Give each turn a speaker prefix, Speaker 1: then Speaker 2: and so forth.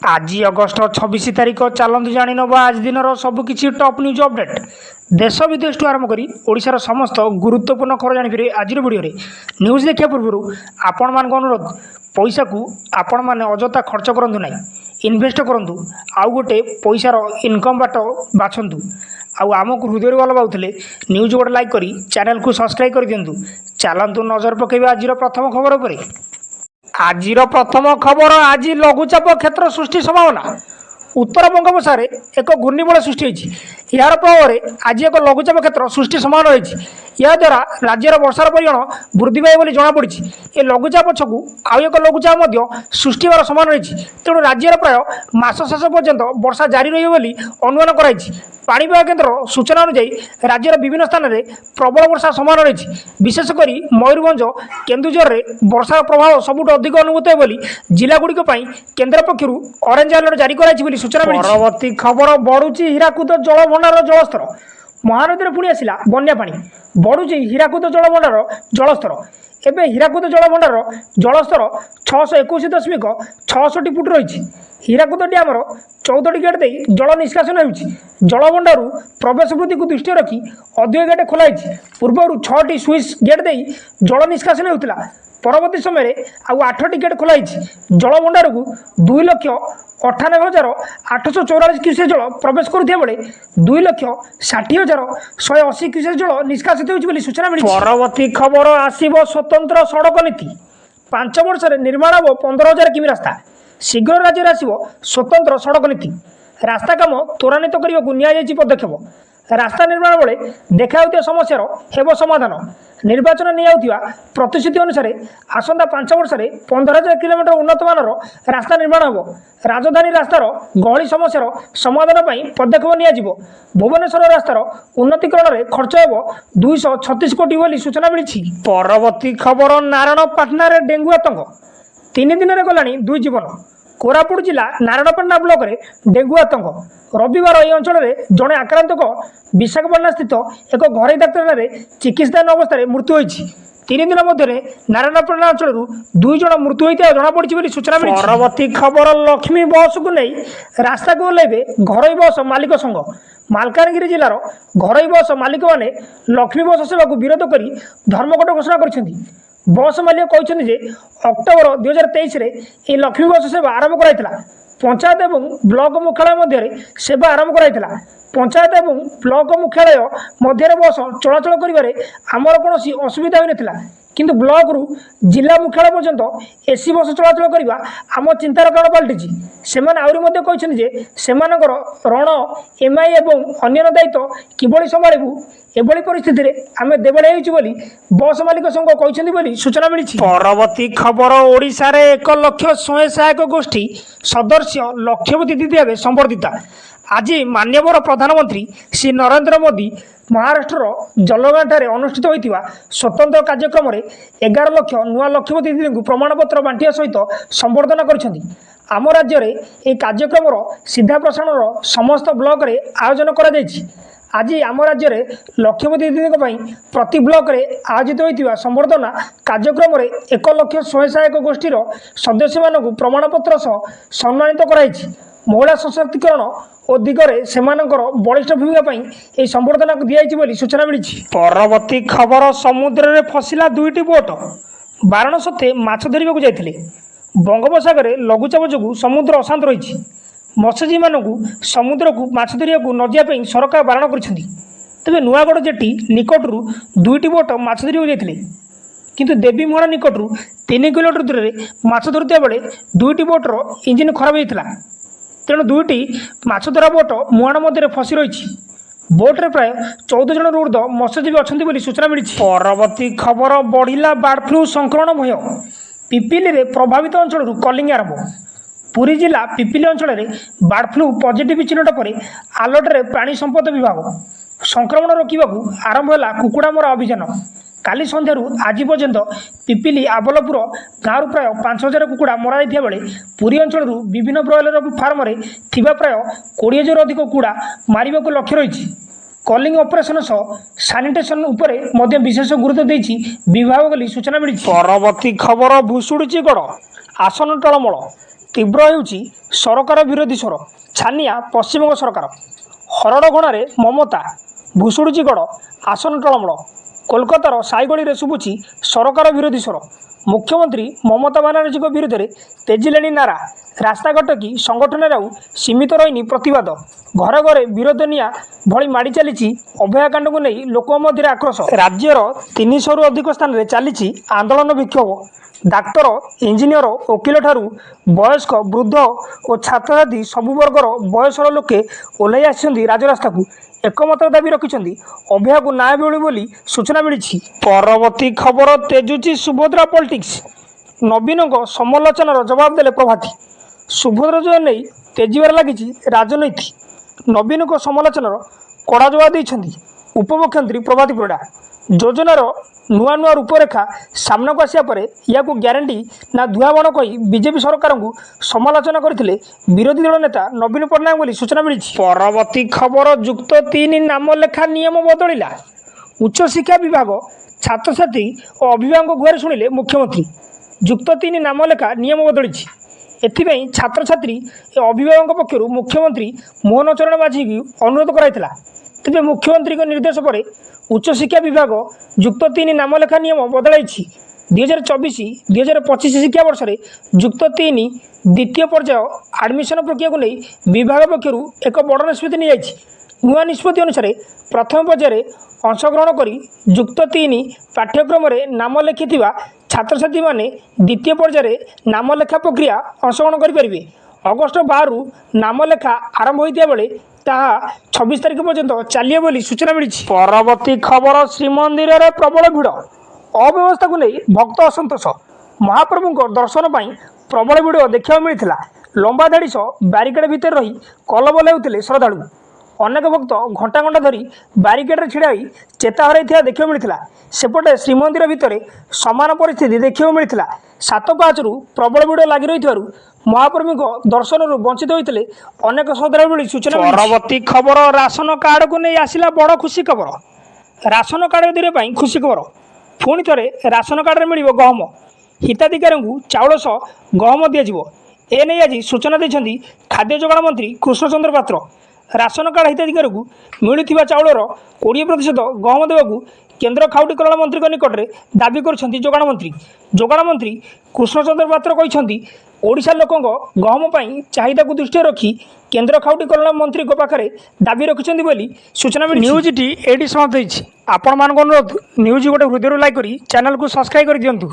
Speaker 1: आज अगस्ट 26 तारिख चलतु जाणी नवा आज दिन सबकि टॉप न्यूज अपडेट देश विदेश आरंभ कर ओडिशार समस्त गुरुत्वपूर्ण खबर जानीपर आज वीडियो न्यूज देखा पूर्व आपण मान अनुरोध पैसा को आपण मैंने अजथा खर्च करूँ ना इनभेस्ट करूँ आउ गोटे पैसार इनकम बाट बाछंतु आमको हृदय भल पाते न्यूज गोटे लाइक करी चैनल को सब्सक्राइब कर दिंतु चलतु नजर पकेबा आज प्रथम खबर पर आज प्रथम खबर आज लघुचाप क्षेत्र सृष्टि संभावना उत्तर बंगोपसागर एक घूर्णिबल सृष्टि होती यार प्रभाव में आज एक लघुचाप क्षेत्र सृष्टि संभावना रही या द्वारा राज्यर वर्षार परिमाण वृद्धि पाए जमापड़ी ए लघुचाप पछकू आउ एक लघुचाप सृष्टि होवार संभावना रही तेणु राज्यर प्राय मास शेष पर्यंत वर्षा जारी रही अनुमान कराई पाणीपाग केन्द्र सूचना अनुଯାयी राज्यर विभिन्न स्थान में प्रबल वर्षा संभावना रही विशेषकर मयूरभंज केन्दुझर में वर्षार प्रभाव सबुठ अधिक अनुभूत है जिलागुड़िक केन्द्र पक्षर ऑरेंज अलर्ट जारी कराई सूचना मिली। परवर्ती खबर बढ़ुची हीराकुद जलभंडार जलस्तर महानदी पुणी आसला बन्या पानी बढ़ुची हीराकुद जलभंडार जलस्तर एवं हीराकुद जलभंडार जलस्तर 621.66 फुट रही हीराकुद डैमर 14टी गेट दे जल निष्कासन हो जलभंडार प्रवेश वृद्धि को दृष्टि रखी अधिक गेट खोलाई पूर्व 6टी स्विच गेट दे जल निष्कासन होता परवर्ती समय आउ 8टी गेट खोलाई जलभंडार को 2,98,844 क्यूसेक जल प्रवेश करुवा बेले 2,60,180 क्यूसेक जल निष्कासित होती सूचना मिली। परवर्ती खबर आसव स्वतंत्र सड़क नीति 5 वर्ष निर्माण हम 15,000 किमी रास्ता शीघ्र राज्य आसव स्वतंत्र सड़क नीति रास्ता काम त्वरान्वित करने को नि पदक्षेप रास्ता निर्माण बेले देखा समस्यार हेब समाधान निर्वाचन निया प्रतिश्रुति अनुसार आसंता 5 वर्ष 15,000 किलोमीटर उन्नत मानर रास्ता निर्माण हो राजधानी रास्तार गहली समस्यार समाधान पर पदक्षेप निया भुवनेश्वर रास्तार उन्नतीकरण में खर्च हो 236 कोटी बोली सूचना मिली। परवर्ती खबर नारायणपाटना डेंगू आतंक 3 दिन में गलानी 2 जीवन कोरापुट जिला नारायणपाटना ब्लॉक रे डेंगू आतंक रविवार यह अंचल में जड़े आक्रांत विशाखापाटना स्थित एक घरोई डाक्तखाना चिकित्साधीन अवस्था मृत्यु होती 3 दिन मध्य नारायणपाटना अंचल 2 जन मृत्यु होता जमापड़ी सूचना मिली। परवर्ती खबर लक्ष्मी बस को नहीं रास्ता को ओह्लैबे घरोई बस मालिक संघ मालकानगिरी जिलार घरोई बस मालिक मैंने लक्ष्मी बस सेवा को विरोध कर धर्मघट घोषणा कर बस मालिक कहते अक्टोबर 2023 ये लक्ष्मी बस सेवा आरंभ कराइला पंचायत एवं ब्लॉक मुख्यालय मध्य सेवा आरंभ कराइला पंचायत एवं ब्लॉक मुख्यालय मध्य बस चलाचल करें आमर कौन असुविधा हो नाला किंतु ब्लॉक रु जिला मुख्यालय पर्यंत एसी बस चलाचल करवा आम चिंतार कारण पलटि से रण एमआई एवं अन्य दायित्व किभली संभालू एभली परिस्थिति रे आमे देबड़े होइछि बस मालिक संघ कहते सूचना मिली। परवर्ती खबर ओडिशा रे 1 लाख स्वयं सहायक गोष्ठी सदस्य लक्षपति दीदी भाव संबर्धिता आज माननीय प्रधानमंत्री श्री नरेंद्र मोदी महाराष्ट्र जलगाँव अनुष्ठित होता स्वतंत्र कार्यक्रम में 11 लाख नुआ लक्षपति दीदी को प्रमाणपत्र बांटिया सहित संबर्धना कर आम राज्य में यह कार्यक्रम सीधा प्रसारण समस्त ब्लॉक रे आयोजन कर आज आम राज्य में लक्षपति दीदी प्रति ब्लॉक रे आयोजित होता संबर्धना कार्यक्रम में 1 लाख स्वयं सहायक गोष्ठीर सदस्य मानक प्रमाणपत्र सह सम्मानित कराई महिला सशक्तिकरण और दिगरे सेमानकर बलिष्ठ भूमिका यह संबर्धना दिखाई सूचना मिली। परवर्ती खबर समुद्र में फसिला 2टी बोट बाराणसते माछ धरने को जाते बंगोपसागर लघुचाप जो समुद्र अशांत रही मत्स्यजीवी मानक समुद्र को माछ धरिया न जावाई सरकार बारण कर तेज नुआगढ़ जेटी निकटू 2टी बोट माछ धरने जाते किंतु देवीमोहना निकटू 3 किलोमीटर दूर में माछ धरुता बेले 2टी बोटर इंजिन खराब होता तेणु 2टी माछ धरा बोट मुहाण मध्य फसी रही बोट्रे प्राय 14 जन ऊर्ध मत्स्यजीवी अच्छा सूचना मिली। परवर्ती खबर बढ़िला बार्ड फ्लू संक्रमण भय पिपिली रे प्रभावित अंचल कलिंग आरंभ पुरी जिला पिपिली अंचल में बार्ड फ्लू पॉजिटिव चिन्हट पर आलर्ट रे प्राणी संपद विभाग संक्रमण रोकने आरंभ है कुकुड़ा मरा अभियान काली संध्यारू आज पर्यंत पिपिली आबलपुर गाँव प्राय 5,000 कुकुड़ा मरा बेले पुरी अंचल विभिन्न ब्रॉयलर फार्म में प्राय 20,000 अधिक कुकुड़ा मारिबा को लक्ष्य रही कलिंग ऑपरेशन सह सानिटेशन उपरे मध्य विशेष गुरुत्व देछि विभाग बोली सूचना मिली। परवर्ती खबर भुशुड़ी गड़ आसन टलमल ତୀବ୍ର ହେଉଛି ସରକାର ବିରୋଧୀ ସ୍ୱର। ଛାନିଆ ପଶ୍ଚିମବଙ୍ଗ ସରକାର। ହରଡ଼ଘଣାରେ ମମତା, ଭୁଷୁଡ଼ୁଛି ଗଡ଼, ଆସନ ଟଳମଳ। କୋଲକାତାର ସାଇଗଳିରେ ଶୁଭୁଛି ସରକାର ବିରୋଧୀ ସ୍ୱର। ମୁଖ୍ୟମନ୍ତ୍ରୀ ମମତା ବାନାର୍ଜୀଙ୍କ ବିରୁଦ୍ଧରେ ତେଜିଲେଣି ନାରା। ରାସ୍ତାଘାଟ କି ସଂଗଠନରେ ଆଉ ସୀମିତ ରହିନି ପ୍ରତିବାଦ। ଘରେ ଘରେ ବିରୋଧ ନିଆଁ ଭଳି ମାଡ଼ି ଚାଲିଛି। ଅଭୟାକାଣ୍ଡକୁ ନେଇ ଲୋକଙ୍କ ମଧ୍ୟରେ ଆକ୍ରୋଶ। ରାଜ୍ୟର 300ରୁ ଅଧିକ ସ୍ଥାନରେ ଚାଲିଛି ଆନ୍ଦୋଳନ ବିକ୍ଷୋଭ। ଡାକ୍ତର, ଇଞ୍ଜିନିୟର, ଓକିଲଠାରୁ ବୟସ୍କ, ବୃଦ୍ଧ ଓ ଛାତ୍ରଛାତ୍ରୀ ସବୁ ବର୍ଗର ବୟସର ଲୋକେ ଓହ୍ଲାଇ ଆସିଛନ୍ତି ରାଜରାସ୍ତାକୁ। ଏକମତ ଦାବି ରଖିଛନ୍ତି ଅଭୟାକୁ ନ୍ୟାୟ ମିଳୁ ବୋଲି ସୂଚନା ମିଳିଛି। ପରବର୍ତ୍ତୀ ଖବର ତେଜୁଛି ସୁଭଦ୍ରା ପଲିଟିକ୍ସ। ନବୀନଙ୍କ ସମାଲୋଚନାର ଜବାବ ଦେଲେ ପ୍ରଭାତୀ। ସୁଭଦ୍ରା ଯୋଜନା ନେଇ ତେଜିବାରେ ଲାଗିଛି ରାଜନୀତି। ନବୀନଙ୍କ ସମାଲୋଚନାର କଡ଼ା ଜବାବ ଦେଇଛନ୍ତି ଉପମୁଖ୍ୟମନ୍ତ୍ରୀ ପ୍ରଭାତୀ ପରିଡ଼ା। ଯୋଜନାର ନୂଆ ନୂଆ ରୂପରେଖା ସାମ୍ନାକୁ ଆସିବା ପରେ ଏହାକୁ ଗ୍ୟାରେଣ୍ଟି ନା ଧୁଆଁବାଣ କହି ବିଜେପି ସରକାରଙ୍କୁ ସମାଲୋଚନା କରିଥିଲେ ବିରୋଧୀ ଦଳ ନେତା ନବୀନ ପଟ୍ଟନାୟକ ବୋଲି ସୂଚନା ମିଳିଛି। ପରବର୍ତ୍ତୀ ଖବର ଯୁକ୍ତ 3 ନାମ ଲେଖା ନିୟମ ବଦଳିଲା। ଉଚ୍ଚଶିକ୍ଷା ବିଭାଗ ଛାତ୍ରଛାତ୍ରୀ ଓ ଅଭିଭାବକଙ୍କ ଗୁହାରି ଶୁଣିଲେ ମୁଖ୍ୟମନ୍ତ୍ରୀ। ଯୁକ୍ତ 3 ନାମ ଲେଖା ନିୟମ ବଦଳିଛି। ଏଥିପାଇଁ ଛାତ୍ରଛାତ୍ରୀ ଓ ଅଭିଭାବକଙ୍କ ପକ୍ଷରୁ ମୁଖ୍ୟମନ୍ତ୍ରୀ ମୋହନ ଚରଣ ମାଝୀଙ୍କୁ ଅନୁରୋଧ କରାଯାଇଥିଲା। ତେବେ ମୁଖ୍ୟମନ୍ତ୍ରୀଙ୍କ ନିର୍ଦ୍ଦେଶ ପରେ ଉଚ୍ଚଶିକ୍ଷା ବିଭାଗ ଯୁକ୍ତ 3 ନାମ ଲେଖା ନିୟମ ବଦଳାଇଛି। 2024-2025 ଶିକ୍ଷାବର୍ଷରେ ଯୁକ୍ତ 3 ଦ୍ୱିତୀୟ ପର୍ଯ୍ୟାୟ ଆଡମିସନ ପ୍ରକ୍ରିୟାକୁ ନେଇ ବିଭାଗ ପକ୍ଷରୁ ଏକ ବଡ଼ ନିଷ୍ପତ୍ତି ନିଆଯାଇଛି। ନୂଆ ନିଷ୍ପତ୍ତି ଅନୁସାରେ ପ୍ରଥମ ପର୍ଯ୍ୟାୟରେ ଅଂଶଗ୍ରହଣ କରି ଯୁକ୍ତ 3 ପାଠ୍ୟକ୍ରମରେ ନାମ ଲେଖିଥିବା ଛାତ୍ରଛାତ୍ରୀମାନେ ଦ୍ୱିତୀୟ ପର୍ଯ୍ୟାୟରେ ନାମ ଲେଖା ପ୍ରକ୍ରିୟା ଅଂଶଗ୍ରହଣ କରିପାରିବେ। ଅଗଷ୍ଟ 12ରୁ ନାମ ଲେଖା ଆରମ୍ଭ ହୋଇଥିବା ବେଳେ ତାହା 26 ତାରିଖ ପର୍ଯ୍ୟନ୍ତ ଚାଲିବ ବୋଲି ସୂଚନା ମିଳିଛି। ପରବର୍ତ୍ତୀ ଖବର ଶ୍ରୀମନ୍ଦିରରେ ପ୍ରବଳ ଭିଡ଼। ଅବ୍ୟବସ୍ଥାକୁ ନେଇ ଭକ୍ତ ଅସନ୍ତୋଷ। ମହାପ୍ରଭୁଙ୍କ ଦର୍ଶନ ପାଇଁ ପ୍ରବଳ ଭିଡ଼ ଦେଖିବାକୁ ମିଳିଥିଲା। ଲମ୍ବା ଧାଡ଼ି ସହ ବ୍ୟାରିକେଡ୍ ଭିତରେ ରହି କଲବଲ ହେଉଥିଲେ ଶ୍ରଦ୍ଧାଳୁ। ଅନେକ ଭକ୍ତ ଘଣ୍ଟା ଘଣ୍ଟା ଧରି ବ୍ୟାରିକେଡ୍ରେ ଛିଡ଼ା ହୋଇ ଚେତା ହରାଇଥିବା ଦେଖିବାକୁ ମିଳିଥିଲା। ସେପଟେ ଶ୍ରୀମନ୍ଦିର ଭିତରେ ସମାନ ପରିସ୍ଥିତି ଦେଖିବାକୁ ମିଳିଥିଲା। 7 ପାହାଚରୁ ପ୍ରବଳ ଭିଡ଼ ଲାଗି ରହିଥିବାରୁ ମହାପ୍ରଭୁଙ୍କ ଦର୍ଶନରୁ ବଞ୍ଚିତ ହୋଇଥିଲେ ଅନେକ ଶ୍ରଦ୍ଧାଳୁ ବୋଲି ସୂଚନା ମିଳିଛି। ପରବର୍ତ୍ତୀ ଖବର ରାସନ କାର୍ଡକୁ ନେଇ ଆସିଲା ବଡ଼ ଖୁସି ଖବର। ରାସନ କାର୍ଡ ଦିନ ପାଇଁ ଖୁସି ଖବର। ପୁଣି ଥରେ ରାସନ କାର୍ଡରେ ମିଳିବ ଗହମ। ହିତାଧିକାରୀଙ୍କୁ ଚାଉଳ ସହ ଗହମ ଦିଆଯିବ। ଏନେଇ ଆଜି ସୂଚନା ଦେଇଛନ୍ତି ଖାଦ୍ୟ ଯୋଗାଣ ମନ୍ତ୍ରୀ କୃଷ୍ଣଚନ୍ଦ୍ର ପାତ୍ର। ରାସନ କାର୍ଡ ହିତାଧିକାରୀଙ୍କୁ ମିଳୁଥିବା ଚାଉଳର 20% ଗହମ ଦେବାକୁ କେନ୍ଦ୍ର ଖାଉଟି କଲ୍ୟାଣ ମନ୍ତ୍ରୀଙ୍କ ନିକଟରେ ଦାବି କରିଛନ୍ତି ଯୋଗାଣ ମନ୍ତ୍ରୀ। ଯୋଗାଣ ମନ୍ତ୍ରୀ କୃଷ୍ଣଚନ୍ଦ୍ର ପାତ୍ର କହିଛନ୍ତି ଓଡ଼ିଶା ଲୋକଙ୍କ ଗହମ ପାଇଁ ଚାହିଦାକୁ ଦୃଷ୍ଟିରେ ରଖି କେନ୍ଦ୍ର ଖାଉଟି କଲ୍ୟାଣ ମନ୍ତ୍ରୀଙ୍କ ପାଖରେ ଦାବି ରଖିଛନ୍ତି ବୋଲି ସୂଚନା ମିଳିଛି। ନ୍ୟୁଜ୍ଟି ଏଇଠି ସମାପ୍ତ ହୋଇଛି। ଆପଣମାନଙ୍କ ଅନୁରୋଧ ନ୍ୟୁଜ୍ ଗୋଟେ ହୃଦୟରୁ ଲାଇକ୍ କରି ଚ୍ୟାନେଲକୁ ସବସ୍କ୍ରାଇବ୍ କରିଦିଅନ୍ତୁ।